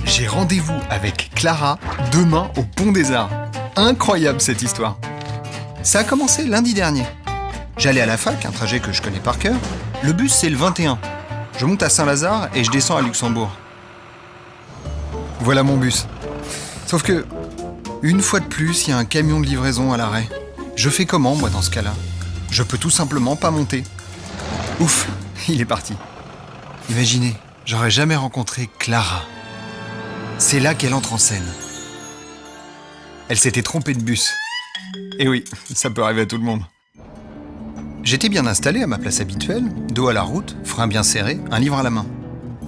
J'ai rendez-vous avec Clara demain au Pont des Arts. Incroyable cette histoire. Ça a commencé lundi dernier. J'allais à la fac, un trajet que je connais par cœur. Le bus, c'est le 21. Je monte à Saint-Lazare et je descends à Luxembourg. Voilà mon bus. Sauf que, une fois de plus, il y a un camion de livraison à l'arrêt. Je fais comment, moi, dans ce cas-là? Je peux tout simplement pas monter. Ouf, il est parti. Imaginez, j'aurais jamais rencontré Clara. C'est là qu'elle entre en scène. Elle s'était trompée de bus. Et oui, ça peut arriver à tout le monde. J'étais bien installé à ma place habituelle, dos à la route, frein bien serré, un livre à la main.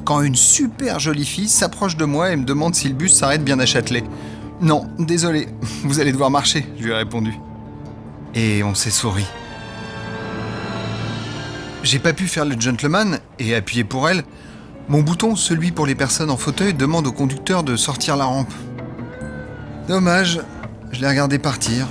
Quand une super jolie fille s'approche de moi et me demande si le bus s'arrête bien à Châtelet. « Non, désolé, vous allez devoir marcher », je lui ai répondu. Et on s'est souri. J'ai pas pu faire le gentleman et appuyer pour elle. Mon bouton, celui pour les personnes en fauteuil, demande au conducteur de sortir la rampe. Dommage, je l'ai regardé partir.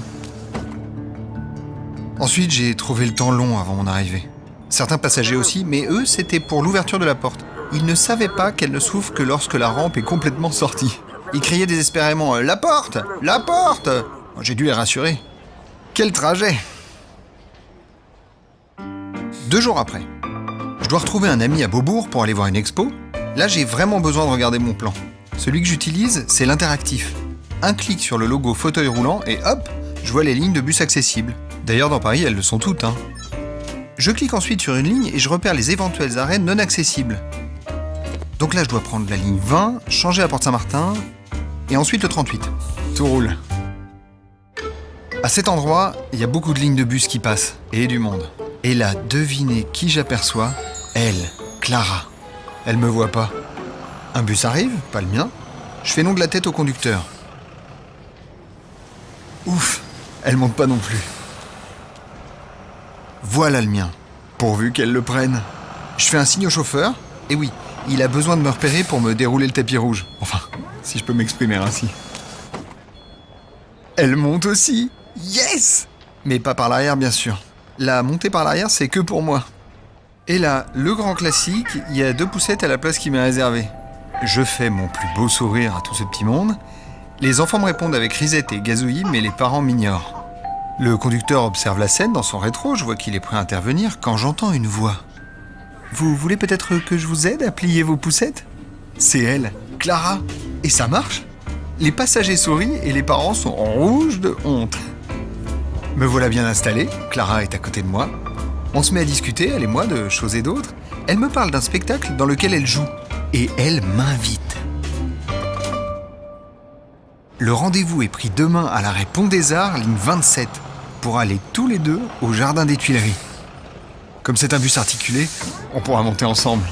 Ensuite, j'ai trouvé le temps long avant mon arrivée. Certains passagers aussi, mais eux, c'était pour l'ouverture de la porte. Ils ne savaient pas qu'elle ne s'ouvre que lorsque la rampe est complètement sortie. Ils criaient désespérément « La porte ! La porte !» J'ai dû les rassurer. Quel trajet! 2 jours après, je dois retrouver un ami à Beaubourg pour aller voir une expo. Là, j'ai vraiment besoin de regarder mon plan. Celui que j'utilise, c'est l'interactif. Un clic sur le logo fauteuil roulant et hop, je vois les lignes de bus accessibles. D'ailleurs, dans Paris, elles le sont toutes, hein. Je clique ensuite sur une ligne et je repère les éventuels arrêts non accessibles. Donc là, je dois prendre la ligne 20, changer à Porte Saint-Martin et ensuite le 38. Tout roule. À cet endroit, il y a beaucoup de lignes de bus qui passent et du monde. Et là, devinez qui j'aperçois? Elle, Clara. Elle me voit pas. Un bus arrive, pas le mien. Je fais non de la tête au conducteur. Ouf, elle monte pas non plus. Voilà le mien, pourvu qu'elle le prenne. Je fais un signe au chauffeur, et oui, il a besoin de me repérer pour me dérouler le tapis rouge. Enfin, si je peux m'exprimer ainsi. Elle monte aussi. Yes! Mais pas par l'arrière, bien sûr. La montée par l'arrière, c'est que pour moi. Et là, le grand classique, il y a 2 poussettes à la place qui m'est réservée. Je fais mon plus beau sourire à tout ce petit monde. Les enfants me répondent avec risette et gazouillis, mais les parents m'ignorent. Le conducteur observe la scène dans son rétro, je vois qu'il est prêt à intervenir quand j'entends une voix. « Vous voulez peut-être que je vous aide à plier vos poussettes ?» C'est elle, Clara. Et ça marche. Les passagers sourient et les parents sont en rouge de honte. Me voilà bien installé, Clara est à côté de moi. On se met à discuter, elle et moi, de choses et d'autres. Elle me parle d'un spectacle dans lequel elle joue. Et elle m'invite. Le rendez-vous est pris demain à l'arrêt Pont des Arts, ligne 27, pour aller tous les deux au Jardin des Tuileries. Comme c'est un bus articulé, on pourra monter ensemble.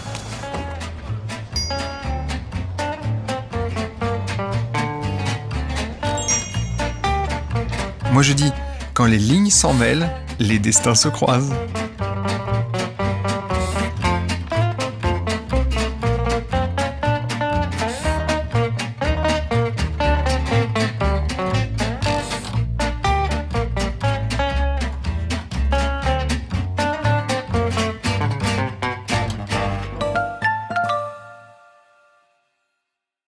Moi je dis, quand les lignes s'en mêlent, les destins se croisent.